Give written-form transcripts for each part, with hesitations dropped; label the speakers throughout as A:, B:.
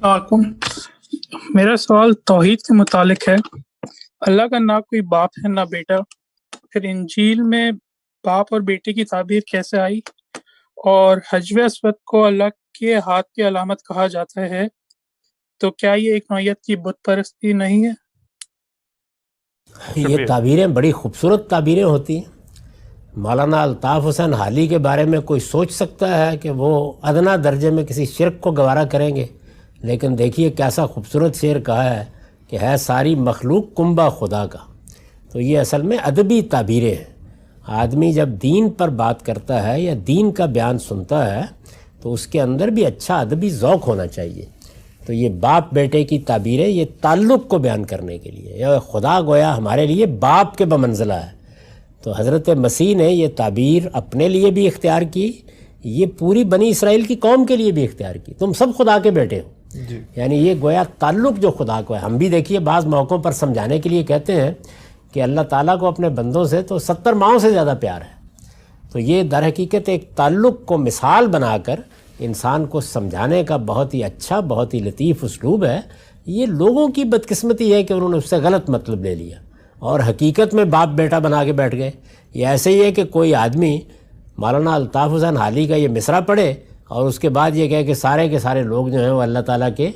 A: वालेकुम। मेरा सवाल तौहीद के मुतालिक है। अल्लाह का ना कोई बाप है ना बेटा, फिर इंजील में बाप और बेटे की ताबीर कैसे आई? और हजव अस्वद को अल्लाह के हाथ की अलामत कहा जाता है, तो क्या ये एक नौयत की बुत परस्ती नहीं है?
B: ये ताबीरें बड़ी खूबसूरत ताबीरें होती हैं। मौलाना अल्ताफ़ हुसैन हाली के बारे में कोई सोच सकता है कि वो अदना दर्जे में किसी शिरक को गवारा करेंगे, लेकिन देखिए कैसा खूबसूरत शेर कहा है कि है सारी मखलूक कुंबा खुदा का। तो ये असल में अदबी ताबीरें हैं। आदमी जब दीन पर बात करता है या दीन का बयान सुनता है तो उसके अंदर भी अच्छा अदबी ज़ौक़ होना चाहिए। तो ये बाप बेटे की ताबीरें ये ताल्लुक़ को बयान करने के लिए, या खुदा गोया हमारे लिए बाप के बमंज़िला है। तो हज़रत मसीह ने ये ताबीर अपने लिए भी इख्तियार की, ये पूरी बनी इसराइल की कौम के लिए भी इख्तियार की। तुम सब खुदा के बेटे हो, यानी ये गोया ताल्लुक़ जो खुदा को है। हम भी देखिए बाज़ मौक़ों पर समझाने के लिए कहते हैं कि अल्लाह ताला को अपने बंदों से तो 70 माओं से ज़्यादा प्यार है। तो ये दर हकीकत एक ताल्लुक़ को मिसाल बनाकर इंसान को समझाने का बहुत ही अच्छा, बहुत ही लतीफ़ उसलूब है। ये लोगों की बदकिस्मती है कि उन्होंने उससे गलत मतलब ले लिया और हकीकत में बाप बेटा बना के बैठ गए। ये ऐसे ही है कि कोई आदमी मौलाना अल्ताफ़ हुसैन हाली का ये मिसरा पढ़े और उसके बाद ये कहे कि सारे के सारे लोग जो हैं वो अल्लाह ताला के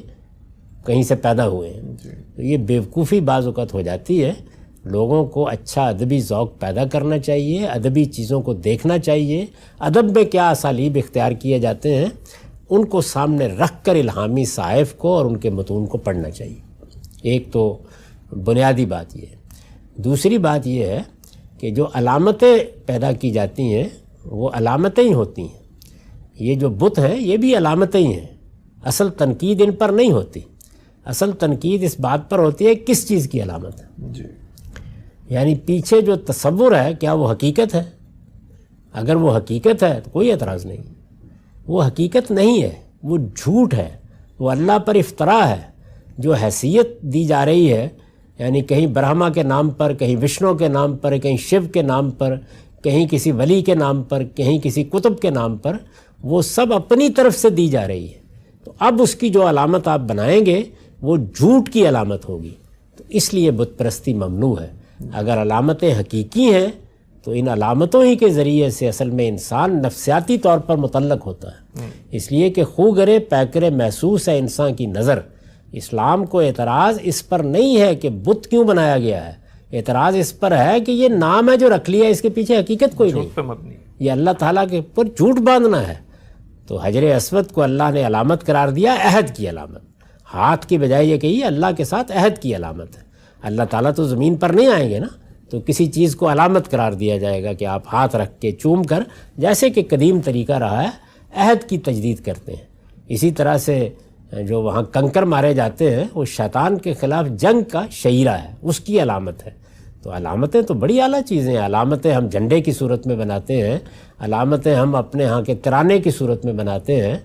B: कहीं से पैदा हुए हैं। तो ये बेवकूफ़ी बाज़ औक़ात हो जाती है। लोगों को अच्छा अदबी ज़ौक़ पैदा करना चाहिए, अदबी चीज़ों को देखना चाहिए। अदब में क्या असालीब इख्तियार किए जाते हैं उनको सामने रख कर इल्हामी साहिफ़ को और उनके मतून को पढ़ना चाहिए। एक तो बुनियादी बात ये है। दूसरी बात ये है कि जो अलामतें पैदा की जाती हैं वो अलामतें ही होती हैं। ये जो बुत हैं ये भी अलामतें ही हैं। असल तनकीद इन पर नहीं होती। असल तनकीद इस बात पर होती है किस चीज़ की अलामत है जी। यानी पीछे जो तसव्वुर है क्या वो हकीकत है? अगर वो हकीकत है तो कोई एतराज़ नहीं। वो हकीकत नहीं है, वो झूठ है, वो अल्लाह पर इफ्तरा है। जो हैसियत दी जा रही है, यानी कहीं ब्रह्मा के नाम पर, कहीं विष्णु के नाम पर, कहीं शिव के नाम पर, कहीं किसी वली के नाम पर, कहीं किसी कुतुब के नाम पर, वो सब अपनी तरफ से दी जा रही है। तो अब उसकी जो अलामत आप बनाएंगे वो झूठ की अलामत होगी। तो इसलिए बुत परस्ती ममनू है। अगर अलामतें हकीकी हैं तो इन अलामतों ही के ज़रिए से असल में इंसान नफ्सियाती तौर पर मुतल्लक होता है। इसलिए कि खूगरे पैकरे महसूस है इंसान की नज़र। इस्लाम को एतराज़ इस पर नहीं है कि बुत क्यों बनाया गया है, एतराज़ इस पर है कि ये नाम है जो रख लिया, इसके पीछे हकीकत कोई नहीं। ये अल्लाह ताला के ऊपर झूठ बांधना है। तो हजर अस्वद को अल्लाह ने अलामत करार दिया, अहद की अलामत। हाथ की बजाय ये कही अल्लाह के साथ अहद की अलामत है। अल्लाह ताला तो ज़मीन पर नहीं आएंगे ना, तो किसी चीज़ को अलामत करार दिया जाएगा कि आप हाथ रख के चूम कर, जैसे कि कदीम तरीका रहा है, अहद की तजदीद करते हैं। इसी तरह से जो वहाँ कंकर मारे जाते हैं वो शैतान के ख़िलाफ़ जंग का शईरा है, उसकी अलामत है। तो अलामतें तो बड़ी आला चीज़ें हैं। अलामतें हम झंडे की सूरत में बनाते हैं, अलामतें हम अपने यहाँ के तराने की सूरत में बनाते हैं।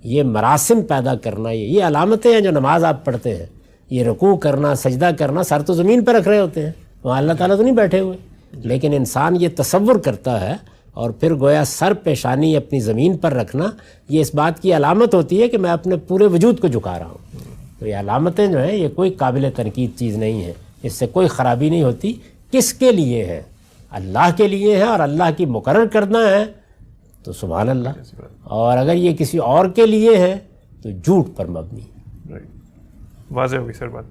B: ये मरासिम पैदा करना, ये अलामतें हैं जो नमाज आप पढ़ते हैं। ये रुकू करना, सजदा करना, सर तो ज़मीन पर रख रहे होते हैं, वहाँ अल्लाह ताला तो नहीं बैठे हुए। लेकिन इंसान ये तसव्वुर करता है और फिर गोया सर पेशानी अपनी ज़मीन पर रखना, ये इस बात की अलामत होती है कि मैं अपने पूरे वजूद को झुका रहा हूँ। तो ये अलामतें जो हैं ये कोई काबिल तनकीद चीज़ नहीं है, इससे कोई ख़राबी नहीं होती। किसके लिए है? अल्लाह के लिए है और अल्लाह की मुकर्रर करना है तो सुभान अल्लाह। और अगर ये किसी और के लिए है तो झूठ पर मबनी है।
C: वाज़ेह होगी सर बात।